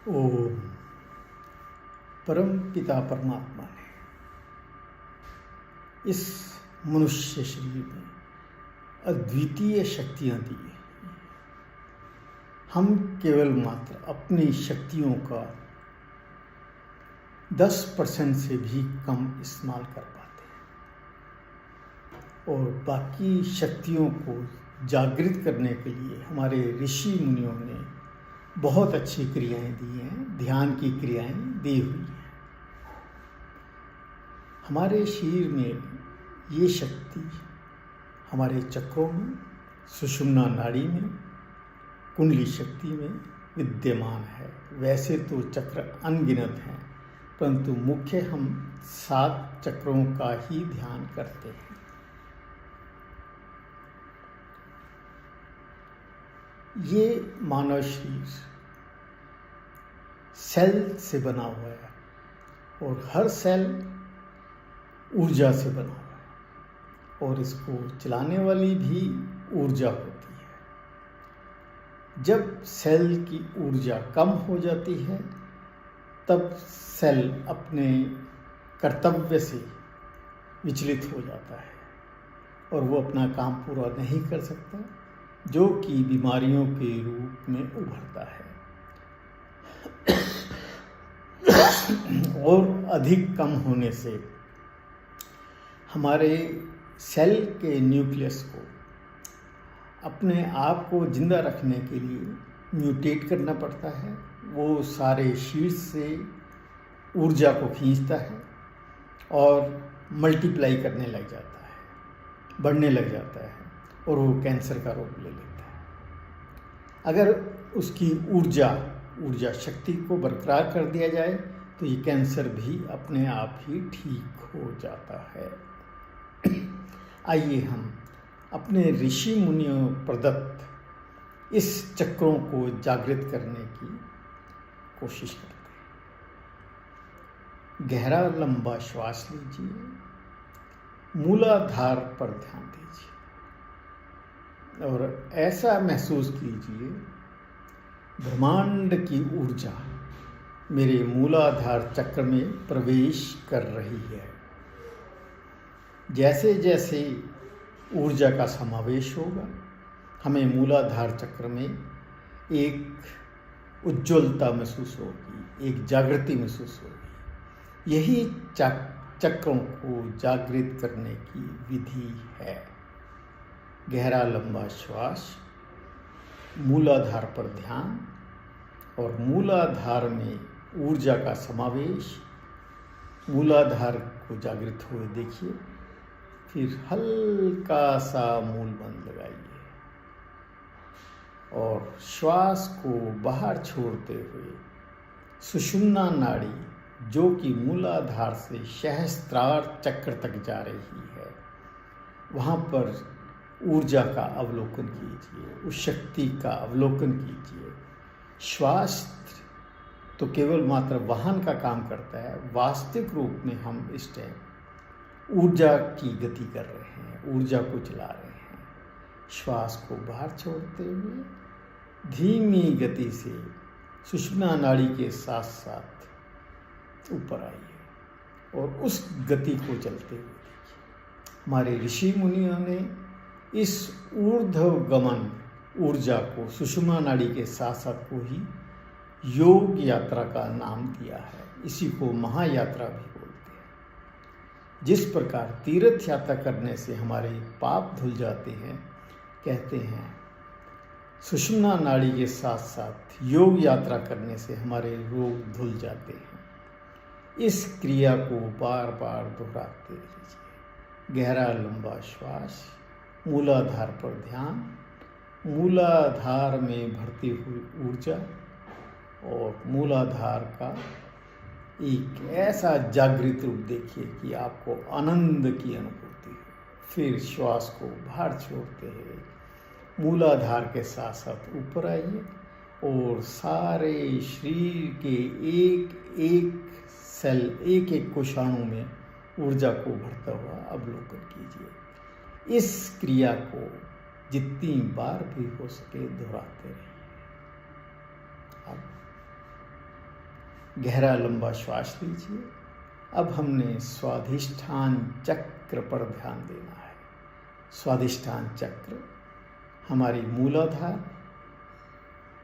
ओम। परम पिता परमात्मा ने इस मनुष्य शरीर में अद्वितीय शक्तियाँ दी हैं। हम केवल मात्र अपनी शक्तियों का 10% से भी कम इस्तेमाल कर पाते हैं और बाकी शक्तियों को जागृत करने के लिए हमारे ऋषि मुनियों ने बहुत अच्छी क्रियाएं दी हैं, ध्यान की क्रियाएं दी हुई हैं। हमारे शरीर में ये शक्ति हमारे चक्रों में, सुषुम्ना नाड़ी में, कुंडली शक्ति में विद्यमान है। वैसे तो चक्र अनगिनत हैं, परंतु मुख्य हम 7 चक्रों का ही ध्यान करते हैं। ये मानव शरीर सेल से बना हुआ है और हर सेल ऊर्जा से बना हुआ है और इसको चलाने वाली भी ऊर्जा होती है। जब सेल की ऊर्जा कम हो जाती है तब सेल अपने कर्तव्य से विचलित हो जाता है और वो अपना काम पूरा नहीं कर सकता, जो कि बीमारियों के रूप में उभरता है और अधिक कम होने से हमारे सेल के न्यूक्लियस को अपने आप को जिंदा रखने के लिए म्यूटेट करना पड़ता है। वो सारे शीर्ष से ऊर्जा को खींचता है और मल्टीप्लाई करने लग जाता है, बढ़ने लग जाता है और वो कैंसर का रूप ले लेता है। अगर उसकी ऊर्जा शक्ति को बरकरार कर दिया जाए तो ये कैंसर भी अपने आप ही ठीक हो जाता है। आइए हम अपने ऋषि मुनियों प्रदत्त इस चक्रों को जागृत करने की कोशिश करते हैं। गहरा लंबा श्वास लीजिए, मूलाधार पर ध्यान दीजिए और ऐसा महसूस कीजिए ब्रह्मांड की ऊर्जा मेरे मूलाधार चक्र में प्रवेश कर रही है। जैसे जैसे ऊर्जा का समावेश होगा हमें मूलाधार चक्र में एक उज्ज्वलता महसूस होगी, एक जागृति महसूस होगी। यही चक्रों को जागृत करने की विधि है। गहरा लंबा श्वास, मूलाधार पर ध्यान और मूलाधार में ऊर्जा का समावेश। मूलाधार को जागृत हुए देखिए, फिर हल्का सा मूल बंद लगाइए और श्वास को बाहर छोड़ते हुए सुषुम्ना नाड़ी, जो कि मूलाधार से सहस्त्रार चक्र तक जा रही है, वहाँ पर ऊर्जा का अवलोकन कीजिए, उस शक्ति का अवलोकन कीजिए। श्वास तो केवल मात्र वाहन का काम करता है, वास्तविक रूप में हम इस टाइम ऊर्जा की गति कर रहे हैं, ऊर्जा को चला रहे हैं। श्वास को बाहर छोड़ते हुए धीमी गति से सुषुम्ना नाड़ी के साथ साथ ऊपर आइए और उस गति को चलते हुए देखिए। हमारे ऋषि मुनियों ने इस ऊर्ध्वगमन ऊर्जा को सुषुम्ना नाड़ी के साथ साथ को ही योग यात्रा का नाम दिया है। इसी को महायात्रा भी बोलते हैं। जिस प्रकार तीर्थ यात्रा करने से हमारे पाप धुल जाते हैं, कहते हैं सुषुम्ना नाड़ी के साथ साथ योग यात्रा करने से हमारे रोग धुल जाते हैं। इस क्रिया को बार बार दोहराते रहिए। गहरा लंबा श्वास, मूलाधार पर ध्यान, मूलाधार में भरती हुई ऊर्जा और मूलाधार का एक ऐसा जागृत रूप देखिए कि आपको आनंद की अनुभूति है। फिर श्वास को बाहर छोड़ते हुए मूलाधार के साथ साथ ऊपर आइए और सारे शरीर के एक एक सेल, एक एक कोशाणु में ऊर्जा को भरता हुआ अवलोकन कीजिए। इस क्रिया को जितनी बार भी हो सके दोहराते रहिए। अब गहरा लंबा श्वास लीजिए। अब हमने स्वाधिष्ठान चक्र पर ध्यान देना है। स्वाधिष्ठान चक्र हमारी मूलाधार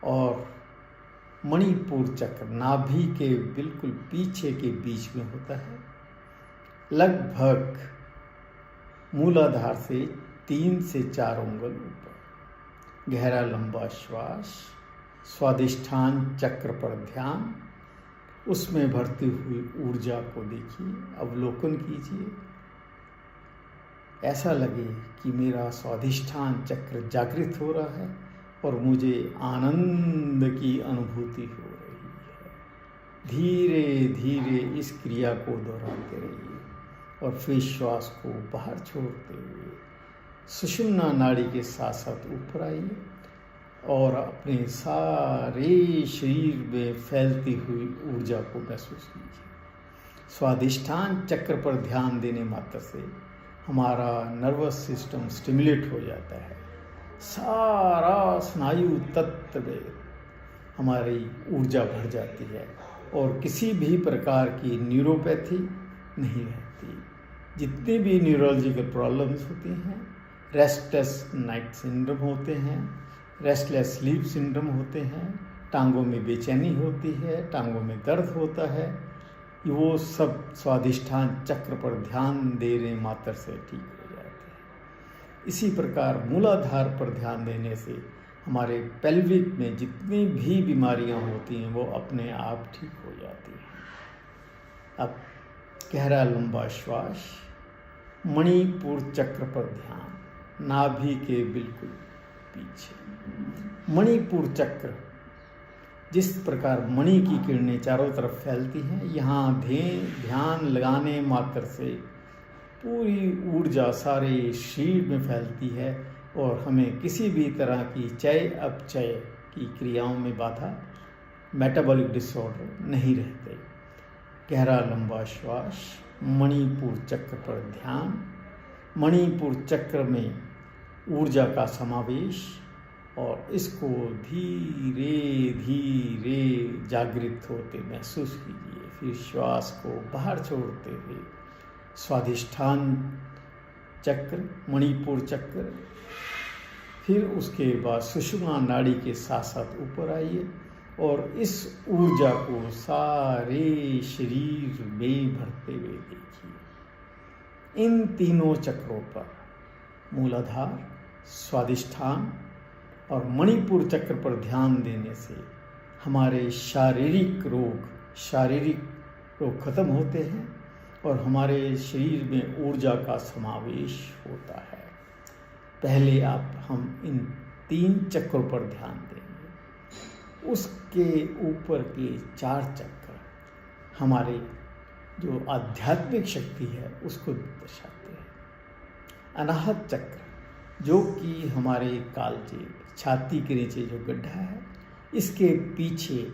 और मणिपुर चक्र नाभि के बिल्कुल पीछे के बीच में होता है। लगभग मूलाधार से 3 से 4 उंगल ऊपर। गहरा लंबा श्वास, स्वाधिष्ठान चक्र पर ध्यान, उसमें भरती हुई ऊर्जा को देखिए, अवलोकन कीजिए। ऐसा लगे कि मेरा स्वाधिष्ठान चक्र जागृत हो रहा है और मुझे आनंद की अनुभूति हो रही है। धीरे धीरे इस क्रिया को दोहराते रहिए और फिर श्वास को बाहर छोड़ते हुए सुषुम्ना नाड़ी के साथ साथ ऊपर आइए और अपने सारे शरीर में फैलती हुई ऊर्जा को महसूस कीजिए। स्वाधिष्ठान चक्र पर ध्यान देने मात्र से हमारा नर्वस सिस्टम स्टिमुलेट हो जाता है। सारा स्नायु तत्व में हमारी ऊर्जा भर जाती है और किसी भी प्रकार की न्यूरोपैथी नहीं रहती। जितने भी न्यूरोलॉजिकल प्रॉब्लम्स होती हैं, रेस्टलेस नाइट सिंड्रोम होते हैं, रेस्टलेस स्लीप सिंड्रोम होते हैं, टांगों में बेचैनी होती है, टांगों में दर्द होता है, वो सब स्वाधिष्ठान चक्र पर ध्यान देने मात्र से ठीक हो जाते हैं। इसी प्रकार मूलाधार पर ध्यान देने से हमारे पेल्विक में जितनी भी बीमारियां होती हैं वो अपने आप ठीक हो जाती हैं। अब गहरा लंबा श्वास, मणिपुर चक्र पर ध्यान, नाभि के बिल्कुल पीछे। मणिपुर चक्र जिस प्रकार मणि की किरणें चारों तरफ फैलती हैं, यहाँ ध्यान लगाने मात्र से पूरी ऊर्जा सारे शरीर में फैलती है और हमें किसी भी तरह की चय अपचय की क्रियाओं में बाधा, मेटाबॉलिक डिसऑर्डर नहीं रहते। गहरा लंबा श्वास, मणिपुर चक्र पर ध्यान। मणिपुर चक्र में ऊर्जा का समावेश और इसको धीरे धीरे जागृत होते महसूस कीजिए। फिर श्वास को बाहर छोड़ते हुए स्वाधिष्ठान चक्र, मणिपुर चक्र, फिर उसके बाद सुषुम्ना नाड़ी के साथ साथ ऊपर आइए और इस ऊर्जा को सारे शरीर में भरते हुए देखिए। इन तीनों चक्रों पर, मूलाधार, स्वाधिष्ठान और मणिपुर चक्र पर ध्यान देने से हमारे शारीरिक रोग खत्म होते हैं और हमारे शरीर में ऊर्जा का समावेश होता है। पहले हम इन 3 चक्रों पर ध्यान देंगे। उसके ऊपर के 4 चक्र हमारे जो आध्यात्मिक शक्ति है उसको दर्शाते हैं। अनाहत चक्र जो कि हमारे कालजे, छाती के नीचे जो गड्ढा है, इसके पीछे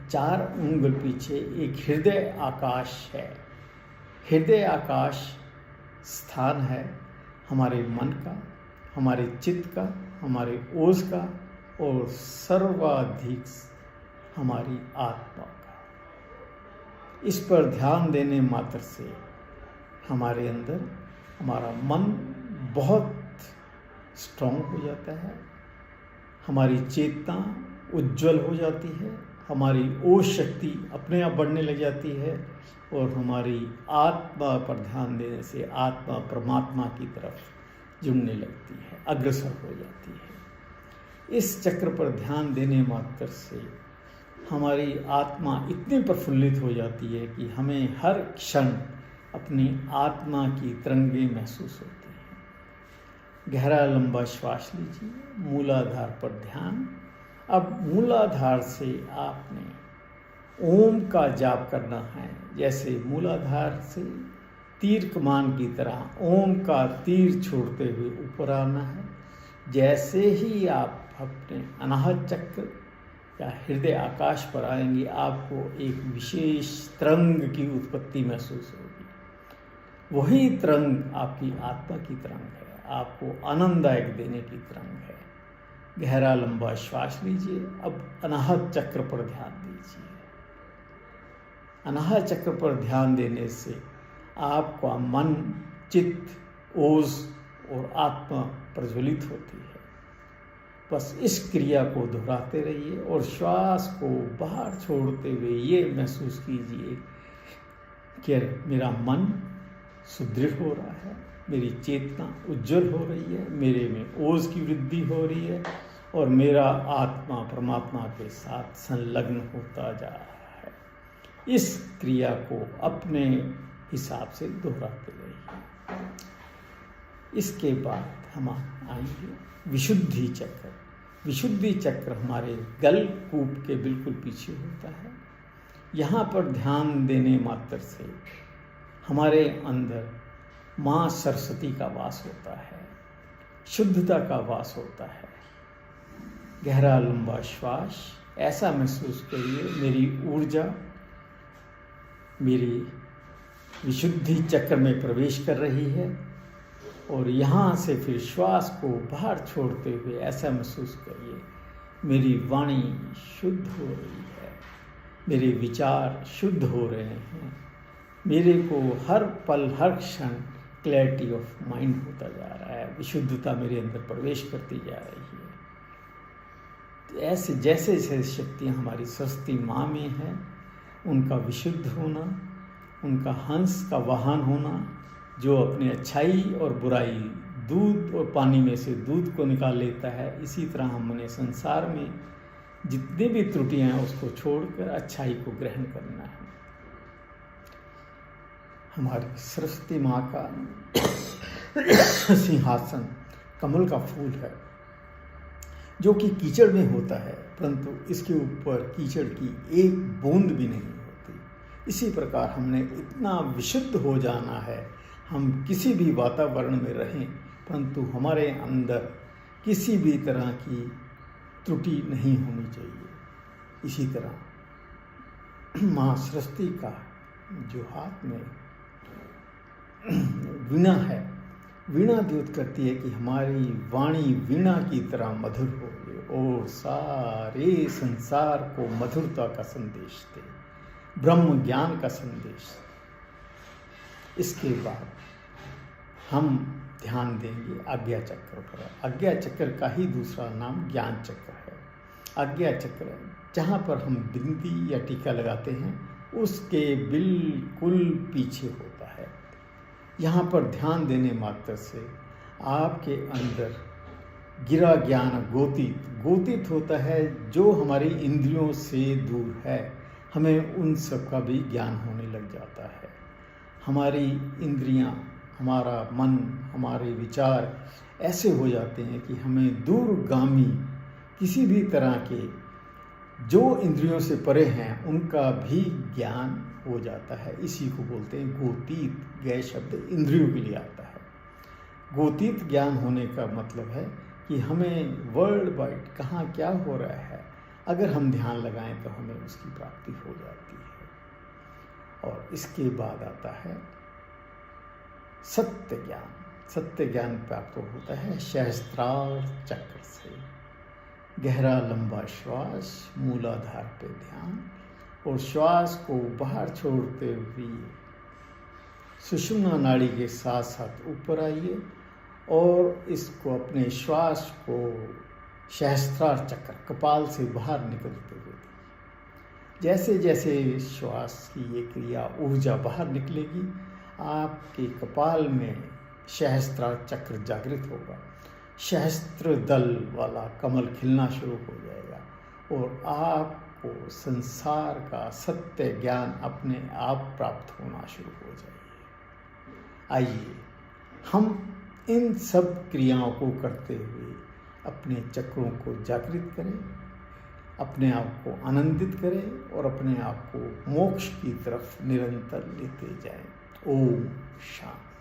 4 उंगल पीछे एक हृदय आकाश है। हृदय आकाश स्थान है हमारे मन का, हमारे चित्त का, हमारे ओज का और सर्वाधिक हमारी आत्मा का। इस पर ध्यान देने मात्र से हमारे अंदर हमारा मन बहुत स्ट्रॉन्ग हो जाता है, हमारी चेतना उज्जवल हो जाती है, हमारी ओज शक्ति अपने आप बढ़ने लग जाती है और हमारी आत्मा पर ध्यान देने से आत्मा परमात्मा की तरफ जुड़ने लगती है, अग्रसर हो जाती है। इस चक्र पर ध्यान देने मात्र से हमारी आत्मा इतनी प्रफुल्लित हो जाती है कि हमें हर क्षण अपनी आत्मा की तरंगे महसूस होती हैं। गहरा लंबा श्वास लीजिए, मूलाधार पर ध्यान। अब मूलाधार से आपने ओम का जाप करना है। जैसे मूलाधार से तीर कमान की तरह ओम का तीर छोड़ते हुए ऊपर आना है। जैसे ही आप अपने अनाहत चक्र या हृदय आकाश पर आएंगे, आपको एक विशेष तरंग की उत्पत्ति महसूस होगी। वही तरंग आपकी आत्मा की तरंग है, आपको आनंददायक देने की तरंग है। गहरा लंबा श्वास लीजिए। अब अनाहत चक्र पर ध्यान दीजिए। अनाहत चक्र पर ध्यान देने से आपका मन, चित्त, ओज और आत्मा प्रज्वलित होती है। बस इस क्रिया को दोहराते रहिए और श्वास को बाहर छोड़ते हुए ये महसूस कीजिए कि मेरा मन सुदृढ़ हो रहा है, मेरी चेतना उज्जवल हो रही है, मेरे में ओज की वृद्धि हो रही है और मेरा आत्मा परमात्मा के साथ संलग्न होता जा रहा है। इस क्रिया को अपने हिसाब से दोहराते रहिए। इसके बाद हम आएंगे विशुद्धि चक्र। विशुद्धि चक्र हमारे गल कूप के बिल्कुल पीछे होता है। यहाँ पर ध्यान देने मात्र से हमारे अंदर माँ सरस्वती का वास होता है, शुद्धता का वास होता है। गहरा लंबा श्वास, ऐसा महसूस करिए मेरी ऊर्जा मेरी विशुद्धि चक्र में प्रवेश कर रही है और यहाँ से फिर श्वास को बाहर छोड़ते हुए ऐसा महसूस करिए मेरी वाणी शुद्ध हो रही है, मेरे विचार शुद्ध हो रहे हैं, मेरे को हर पल हर क्षण क्लैरिटी ऑफ माइंड होता जा रहा है, विशुद्धता मेरे अंदर प्रवेश करती जा रही है। तो ऐसे जैसे जैसे शक्तियाँ हमारी सरस्वती माँ में हैं, उनका विशुद्ध होना, उनका हंस का वाहन होना, जो अपनी अच्छाई और बुराई दूध और पानी में से दूध को निकाल लेता है, इसी तरह हमने संसार में जितनी भी त्रुटियां हैं उसको छोड़कर अच्छाई को ग्रहण करना है। हमारी सरस्वती माँ का सिंहासन कमल का फूल है, जो कि कीचड़ में होता है, परंतु इसके ऊपर कीचड़ की एक बूंद भी नहीं होती। इसी प्रकार हमने इतना विशुद्ध हो जाना है, हम किसी भी वातावरण में रहें परंतु हमारे अंदर किसी भी तरह की त्रुटि नहीं होनी चाहिए। इसी तरह माँ सरस्वती का जो हाथ में वीणा है, वीणा द्योत करती है कि हमारी वाणी वीणा की तरह मधुर हो और सारे संसार को मधुरता का संदेश दे, ब्रह्म ज्ञान का संदेश। इसके बाद हम ध्यान देंगे आज्ञा चक्र पर। आज्ञा चक्र का ही दूसरा नाम ज्ञान चक्र है। आज्ञा चक्र जहाँ पर हम बिंदी या टीका लगाते हैं उसके बिल्कुल पीछे होता है। यहाँ पर ध्यान देने मात्र से आपके अंदर गिरा ज्ञान गोतीत होता है, जो हमारी इंद्रियों से दूर है, हमें उन सब का भी ज्ञान होने लग जाता है। हमारी इंद्रियां, हमारा मन, हमारे विचार ऐसे हो जाते हैं कि हमें दूरगामी किसी भी तरह के जो इंद्रियों से परे हैं उनका भी ज्ञान हो जाता है। इसी को बोलते हैं गोतीत। गय शब्द इंद्रियों के लिए आता है। गोतीत ज्ञान होने का मतलब है कि हमें वर्ल्ड वाइड कहाँ क्या हो रहा है, अगर हम ध्यान लगाएं तो हमें उसकी प्राप्ति हो जाती है। और इसके बाद आता है सत्य ज्ञान। सत्य ज्ञान प्राप्त होता है सहस्त्रार चक्र से। गहरा लंबा श्वास, मूलाधार पे ध्यान और श्वास को बाहर छोड़ते हुए सुषुम्ना नाड़ी के साथ साथ ऊपर आइए और इसको अपने श्वास को सहस्त्रार चक्र कपाल से बाहर निकलते हुए जैसे जैसे श्वास की ये क्रिया ऊर्जा बाहर निकलेगी, आपके कपाल में सहस्त्रार चक्र जागृत होगा, सहस्त्र दल वाला कमल खिलना शुरू हो जाएगा और आपको संसार का सत्य ज्ञान अपने आप प्राप्त होना शुरू हो जाएगी। आइए हम इन सब क्रियाओं को करते हुए अपने चक्रों को जागृत करें, अपने आप को आनंदित करें और अपने आप को मोक्ष की तरफ निरंतर लेते जाएं। ओम शांति।